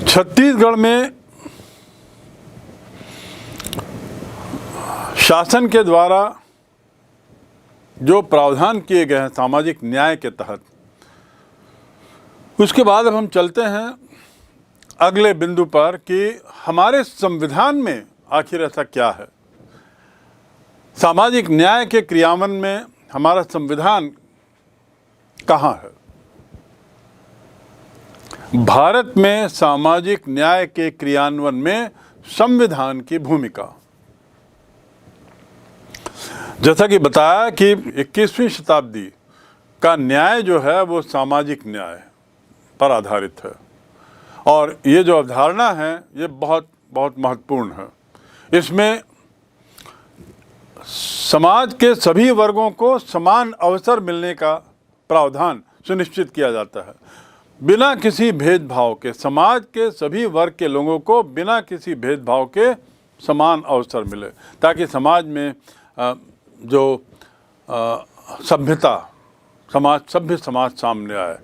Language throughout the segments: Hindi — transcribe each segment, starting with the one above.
छत्तीसगढ़ में शासन के द्वारा जो प्रावधान किए गए हैं सामाजिक न्याय के तहत, उसके बाद अब हम चलते हैं अगले बिंदु पर कि हमारे संविधान में आखिर ऐसा क्या है। सामाजिक न्याय के क्रियान्वयन में हमारा संविधान कहाँ है। भारत में सामाजिक न्याय के क्रियान्वयन में संविधान की भूमिका, जैसा कि बताया कि 21वीं शताब्दी का न्याय जो है वो सामाजिक न्याय पर आधारित है और ये जो अवधारणा है ये बहुत बहुत महत्वपूर्ण है। इसमें समाज के सभी वर्गों को समान अवसर मिलने का प्रावधान सुनिश्चित किया जाता है, बिना किसी भेदभाव के। समाज के सभी वर्ग के लोगों को बिना किसी भेदभाव के समान अवसर मिले, ताकि समाज में जो सभ्यता सभ्य समाज सामने आए।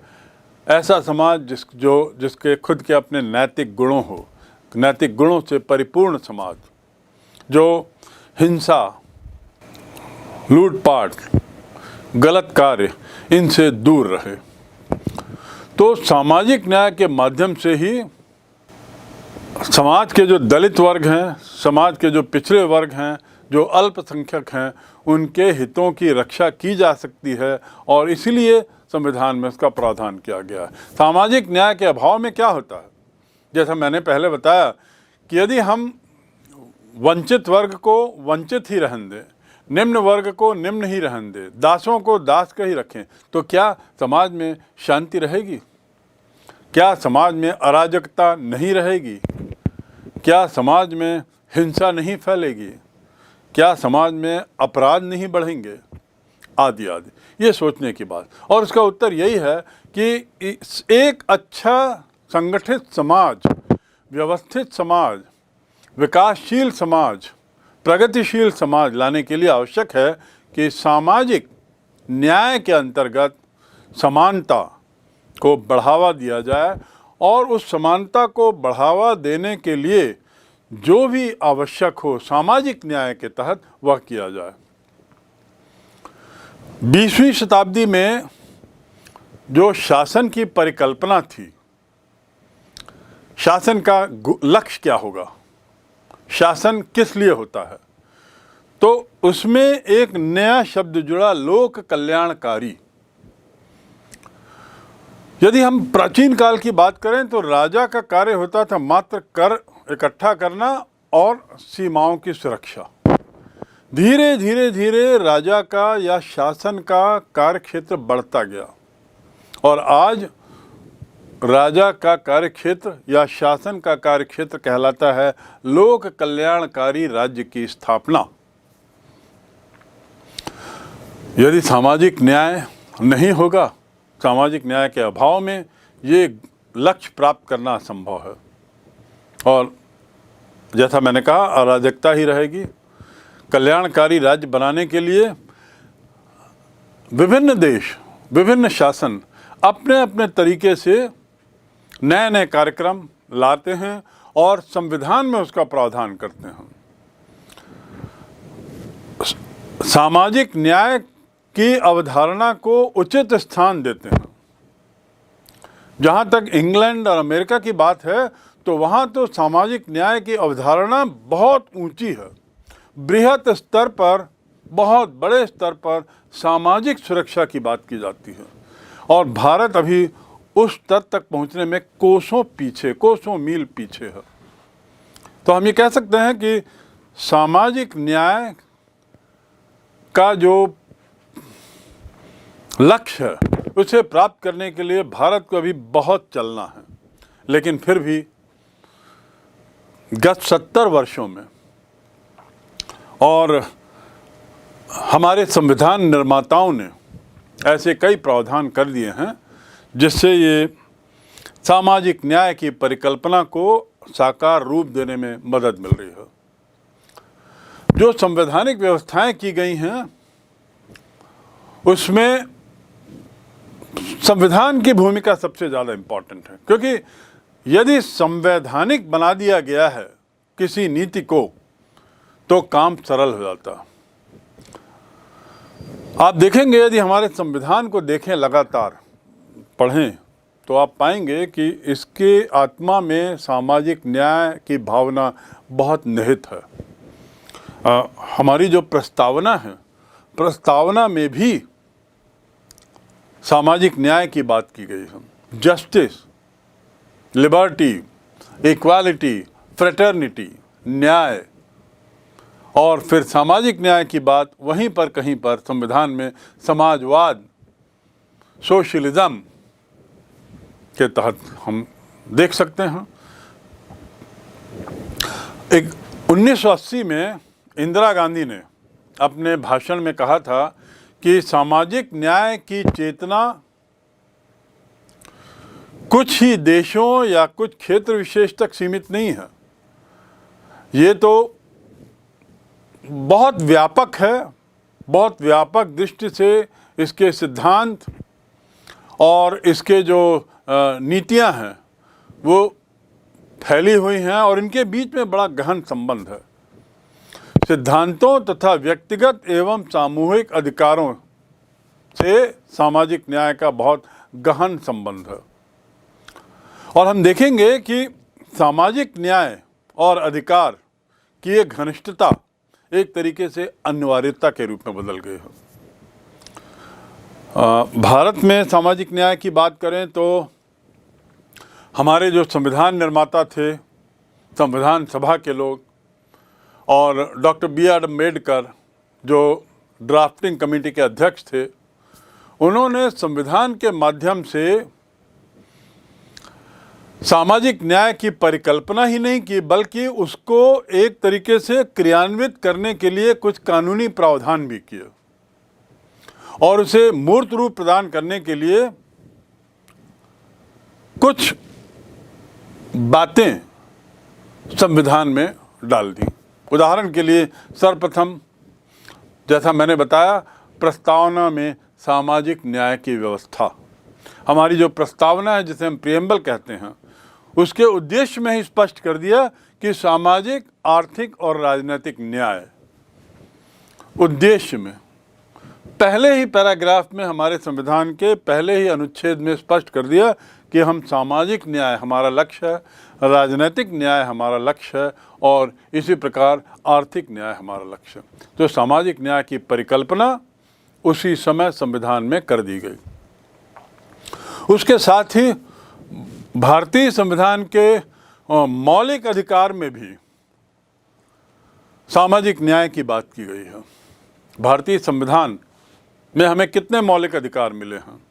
ऐसा समाज जिसके खुद के अपने नैतिक गुणों हो, नैतिक गुणों से परिपूर्ण समाज, जो हिंसा, लूटपाट, गलत कार्य इनसे दूर रहे। तो सामाजिक न्याय के माध्यम से ही समाज के जो दलित वर्ग हैं, समाज के जो पिछड़े वर्ग हैं, जो अल्पसंख्यक हैं, उनके हितों की रक्षा की जा सकती है और इसीलिए संविधान में उसका प्रावधान किया गया है। सामाजिक न्याय के अभाव में क्या होता है, जैसा मैंने पहले बताया कि यदि हम वंचित वर्ग को वंचित ही रहने दें, निम्न वर्ग को निम्न ही रहने दें, दासों को दास का ही रखें, तो क्या समाज में शांति रहेगी? क्या समाज में अराजकता नहीं रहेगी? क्या समाज में हिंसा नहीं फैलेगी? क्या समाज में अपराध नहीं बढ़ेंगे? आदि आदि, ये सोचने की बात। और उसका उत्तर यही है कि एक अच्छा संगठित समाज, व्यवस्थित समाज, विकासशील समाज, प्रगतिशील समाज लाने के लिए आवश्यक है कि सामाजिक न्याय के अंतर्गत समानता को बढ़ावा दिया जाए और उस समानता को बढ़ावा देने के लिए जो भी आवश्यक हो सामाजिक न्याय के तहत वह किया जाए। 20वीं शताब्दी में जो शासन की परिकल्पना थी, शासन का लक्ष्य क्या होगा, शासन किस लिए होता है, तो उसमें एक नया शब्द जुड़ा, लोक कल्याणकारी। यदि हम प्राचीन काल की बात करें तो राजा का कार्य होता था मात्र कर इकट्ठा करना और सीमाओं की सुरक्षा। धीरे धीरे धीरे राजा का या शासन का कार्यक्षेत्र बढ़ता गया और आज राजा का कार्यक्षेत्र या शासन का कार्यक्षेत्र कहलाता है लोक कल्याणकारी राज्य की स्थापना। यदि सामाजिक न्याय नहीं होगा, सामाजिक न्याय के अभाव में ये लक्ष्य प्राप्त करना असंभव है और जैसा मैंने कहा अराजकता ही रहेगी। कल्याणकारी राज्य बनाने के लिए विभिन्न देश, विभिन्न शासन अपने अपने तरीके से नए नए कार्यक्रम लाते हैं और संविधान में उसका प्रावधान करते हैं। सामाजिक न्याय की अवधारणा को उचित स्थान देते हैं। जहाँ तक इंग्लैंड और अमेरिका की बात है तो वहाँ तो सामाजिक न्याय की अवधारणा बहुत ऊंची है। बृहत स्तर पर, बहुत बड़े स्तर पर सामाजिक सुरक्षा की बात की जाती है और भारत अभी उस स्तर तक पहुँचने में कोसों पीछे, कोसों मील पीछे है। तो हम ये कह सकते हैं कि सामाजिक न्याय का जो लक्ष्य है उसे प्राप्त करने के लिए भारत को अभी बहुत चलना है, लेकिन फिर भी गत 70 वर्षों में और हमारे संविधान निर्माताओं ने ऐसे कई प्रावधान कर दिए हैं जिससे ये सामाजिक न्याय की परिकल्पना को साकार रूप देने में मदद मिल रही है। जो संवैधानिक व्यवस्थाएं की गई हैं उसमें संविधान की भूमिका सबसे ज़्यादा इम्पॉर्टेंट है, क्योंकि यदि संवैधानिक बना दिया गया है किसी नीति को तो काम सरल हो जाता। आप देखेंगे, यदि हमारे संविधान को देखें, लगातार पढ़ें, तो आप पाएंगे कि इसके आत्मा में सामाजिक न्याय की भावना बहुत निहित है। हमारी जो प्रस्तावना है, प्रस्तावना में भी सामाजिक न्याय की बात की गई है। जस्टिस, लिबर्टी, इक्वालिटी, फ्रेटर्निटी, न्याय, और फिर सामाजिक न्याय की बात वहीं पर कहीं पर संविधान में समाजवाद, सोशलिज्म के तहत हम देख सकते हैं। 1980 में इंदिरा गांधी ने अपने भाषण में कहा था कि सामाजिक न्याय की चेतना कुछ ही देशों या कुछ क्षेत्र विशेष तक सीमित नहीं है, ये तो बहुत व्यापक है। बहुत व्यापक दृष्टि से इसके सिद्धांत और इसके जो नीतियां हैं वो फैली हुई हैं और इनके बीच में बड़ा गहन संबंध है। सिद्धांतों तथा व्यक्तिगत एवं सामूहिक अधिकारों से सामाजिक न्याय का बहुत गहन संबंध है। और हम देखेंगे कि सामाजिक न्याय और अधिकार की एक घनिष्ठता एक तरीके से अनिवार्यता के रूप में बदल गई है। भारत में सामाजिक न्याय की बात करें तो हमारे जो संविधान निर्माता थे, संविधान सभा के लोग, और डॉक्टर B.R. अम्बेडकर जो ड्राफ्टिंग कमेटी के अध्यक्ष थे, उन्होंने संविधान के माध्यम से सामाजिक न्याय की परिकल्पना ही नहीं की, बल्कि उसको एक तरीके से क्रियान्वित करने के लिए कुछ कानूनी प्रावधान भी किए और उसे मूर्त रूप प्रदान करने के लिए कुछ बातें संविधान में डाल दी। उदाहरण के लिए सर्वप्रथम, जैसा मैंने बताया, प्रस्तावना में सामाजिक न्याय की व्यवस्था। हमारी जो प्रस्तावना है, जिसे हम प्रियम्बल कहते हैं, उसके उद्देश्य में ही स्पष्ट कर दिया कि सामाजिक, आर्थिक और राजनीतिक न्याय। उद्देश्य में पहले ही पैराग्राफ में, हमारे संविधान के पहले ही अनुच्छेद में स्पष्ट कर दिया कि हम सामाजिक न्याय हमारा लक्ष्य है, राजनीतिक न्याय हमारा लक्ष्य है और इसी प्रकार आर्थिक न्याय हमारा लक्ष्य है। तो सामाजिक न्याय की परिकल्पना उसी समय संविधान में कर दी गई। उसके साथ ही भारतीय संविधान के मौलिक अधिकार में भी सामाजिक न्याय की बात की गई है। भारतीय संविधान में हमें कितने मौलिक अधिकार मिले हैं?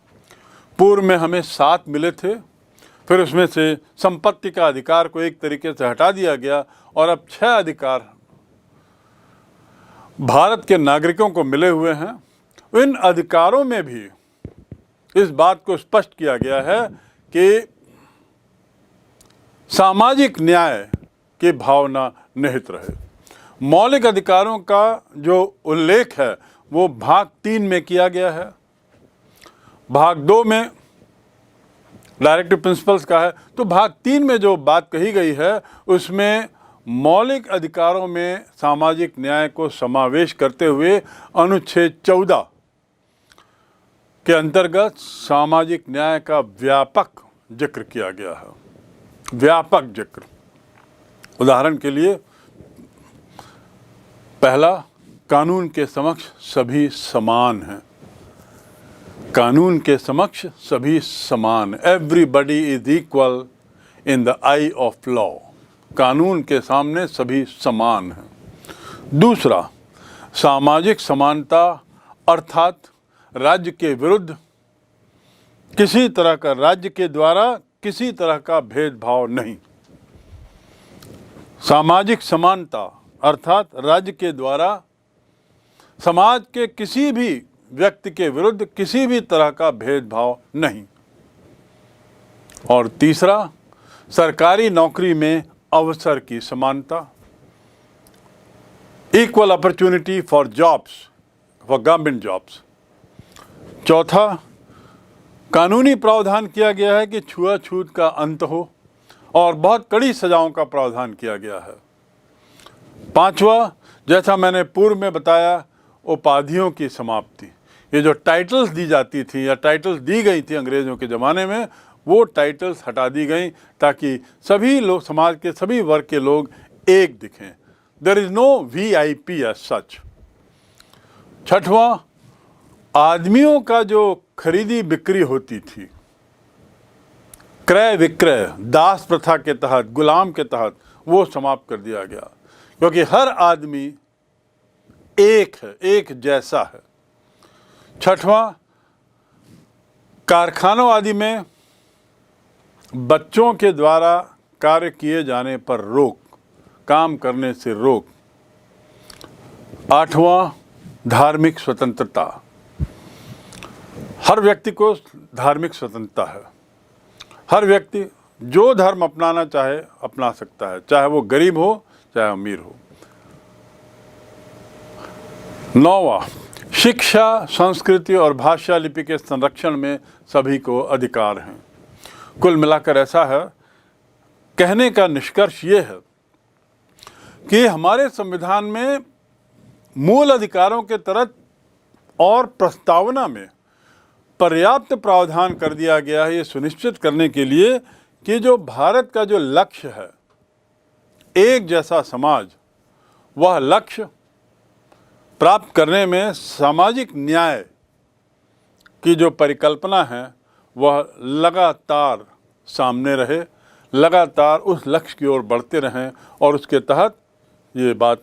पूर्व में हमें 7 मिले थे, फिर उसमें से संपत्ति का अधिकार को एक तरीके से हटा दिया गया और अब 6 अधिकार भारत के नागरिकों को मिले हुए हैं। इन अधिकारों में भी इस बात को स्पष्ट किया गया है कि सामाजिक न्याय की भावना निहित रहे। मौलिक अधिकारों का जो उल्लेख है वो भाग 3 में किया गया है। भाग 2 में डायरेक्टिव प्रिंसिपल्स का है, तो भाग 3 में जो बात कही गई है उसमें मौलिक अधिकारों में सामाजिक न्याय को समावेश करते हुए अनुच्छेद 14 के अंतर्गत सामाजिक न्याय का व्यापक जिक्र किया गया है। व्यापक जिक्र। उदाहरण के लिए, पहला, कानून के समक्ष सभी समान हैं। कानून के समक्ष सभी समान, everybody is equal in the I of law. कानून के सामने सभी समान हैं। दूसरा, सामाजिक समानता अर्थात राज्य के विरुद्ध किसी तरह का, राज्य के द्वारा किसी तरह का भेदभाव नहीं। सामाजिक समानता अर्थात राज्य के द्वारा समाज के किसी भी व्यक्ति के विरुद्ध किसी भी तरह का भेदभाव नहीं। और तीसरा, सरकारी नौकरी में अवसर की समानता, equal opportunity for jobs, for government jobs. चौथा, कानूनी प्रावधान किया गया है कि छुआछूत का अंत हो और बहुत कड़ी सजाओं का प्रावधान किया गया है। पांचवा, जैसा मैंने पूर्व में बताया, उपाधियों की समाप्ति। ये जो टाइटल्स दी जाती थी या टाइटल्स दी गई थी अंग्रेज़ों के ज़माने में, वो टाइटल्स हटा दी गई ताकि सभी लोग, समाज के सभी वर्ग के लोग एक दिखें। There is no VIP as such. छठवां, आदमियों का जो खरीदी बिक्री होती थी, क्रय विक्रय दास प्रथा के तहत, गुलाम के तहत, वो समाप्त कर दिया गया, क्योंकि हर आदमी एक है, एक जैसा है। छठवां, कारखानों आदि में बच्चों के द्वारा कार्य किए जाने पर रोक, काम करने से रोक। आठवां, धार्मिक स्वतंत्रता। हर व्यक्ति को धार्मिक स्वतंत्रता है। हर व्यक्ति जो धर्म अपनाना चाहे अपना सकता है, चाहे वो गरीब हो चाहे अमीर हो। नौवां, शिक्षा, संस्कृति और भाषा लिपि के संरक्षण में सभी को अधिकार हैं। कुल मिलाकर ऐसा है, कहने का निष्कर्ष ये है कि हमारे संविधान में मूल अधिकारों के तहत और प्रस्तावना में पर्याप्त प्रावधान कर दिया गया है, ये सुनिश्चित करने के लिए कि जो भारत का जो लक्ष्य है, एक जैसा समाज, वह लक्ष्य प्राप्त करने में सामाजिक न्याय की जो परिकल्पना है वह लगातार सामने रहे, लगातार उस लक्ष्य की ओर बढ़ते रहें। और उसके तहत ये बात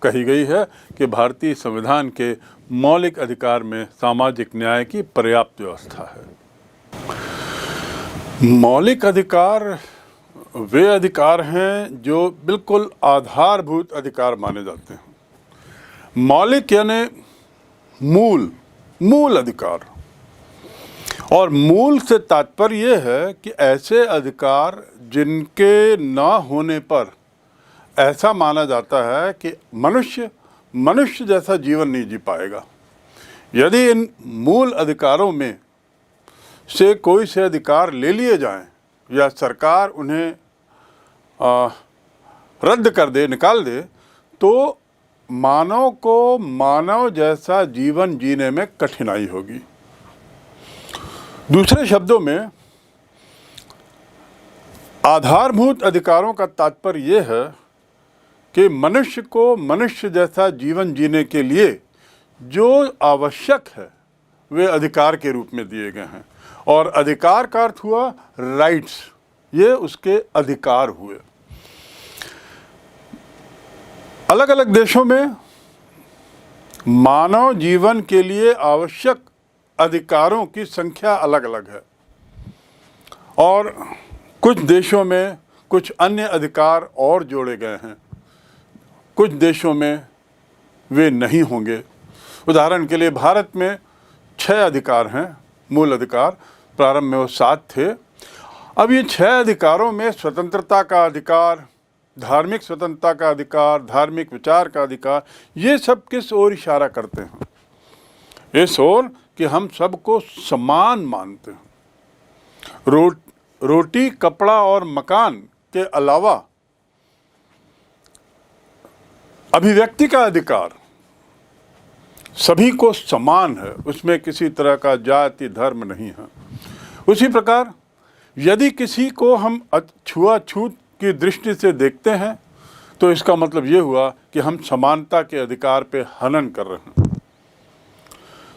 कही गई है कि भारतीय संविधान के मौलिक अधिकार में सामाजिक न्याय की पर्याप्त व्यवस्था है। मौलिक अधिकार वे अधिकार हैं जो बिल्कुल आधारभूत अधिकार माने जाते हैं। मौलिक यानी मूल अधिकार, और मूल से तात्पर्य यह है कि ऐसे अधिकार जिनके ना होने पर ऐसा माना जाता है कि मनुष्य जैसा जीवन नहीं जी पाएगा। यदि इन मूल अधिकारों में से कोई से अधिकार ले लिए जाएं या सरकार उन्हें रद्द कर दे, निकाल दे, तो मानव को मानव जैसा जीवन जीने में कठिनाई होगी। दूसरे शब्दों में, आधारभूत अधिकारों का तात्पर्य यह है कि मनुष्य को मनुष्य जैसा जीवन जीने के लिए जो आवश्यक है वे अधिकार के रूप में दिए गए हैं। और अधिकार का अर्थ हुआ राइट्स, ये उसके अधिकार हुए। अलग अलग देशों में मानव जीवन के लिए आवश्यक अधिकारों की संख्या अलग अलग है, और कुछ देशों में कुछ अन्य अधिकार और जोड़े गए हैं, कुछ देशों में वे नहीं होंगे। उदाहरण के लिए भारत में 6 अधिकार हैं, मूल अधिकार। प्रारंभ में वो 7 थे। अब ये 6 अधिकारों में स्वतंत्रता का अधिकार, धार्मिक स्वतंत्रता का अधिकार, धार्मिक विचार का अधिकार, ये सब किस ओर इशारा करते हैं? इस ओर कि हम सबको समान मानते हैं। रोटी, कपड़ा और मकान के अलावा अभिव्यक्ति का अधिकार सभी को समान है, उसमें किसी तरह का जाति धर्म नहीं है। उसी प्रकार यदि किसी को हम छुआछूत की दृष्टि से देखते हैं तो इसका मतलब ये हुआ कि हम समानता के अधिकार पे हनन कर रहे हैं।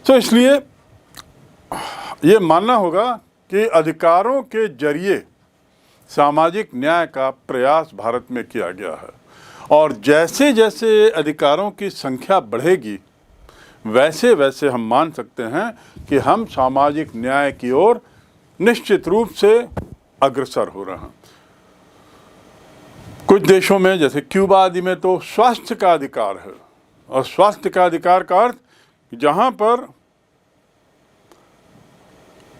तो इसलिए ये मानना होगा कि अधिकारों के जरिए सामाजिक न्याय का प्रयास भारत में किया गया है, और जैसे जैसे अधिकारों की संख्या बढ़ेगी वैसे वैसे हम मान सकते हैं कि हम सामाजिक न्याय की ओर निश्चित रूप से अग्रसर हो रहे हैं। कुछ देशों में जैसे क्यूबा आदि में तो स्वास्थ्य का अधिकार है, और स्वास्थ्य का अधिकार का अर्थ जहाँ पर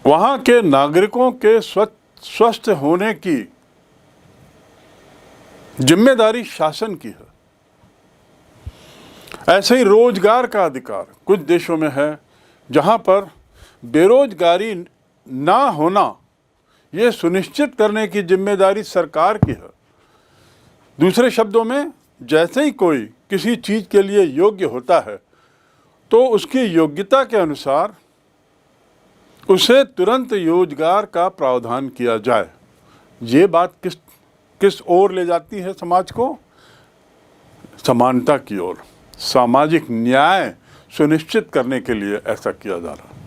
वहाँ के नागरिकों के स्वस्थ होने की जिम्मेदारी शासन की है। ऐसे ही रोजगार का अधिकार कुछ देशों में है, जहाँ पर बेरोजगारी ना होना ये सुनिश्चित करने की जिम्मेदारी सरकार की है। दूसरे शब्दों में, जैसे ही कोई किसी चीज़ के लिए योग्य होता है तो उसकी योग्यता के अनुसार उसे तुरंत रोजगार का प्रावधान किया जाए। ये बात किस ओर ले जाती है समाज को? समानता की ओर। सामाजिक न्याय सुनिश्चित करने के लिए ऐसा किया जा रहा है।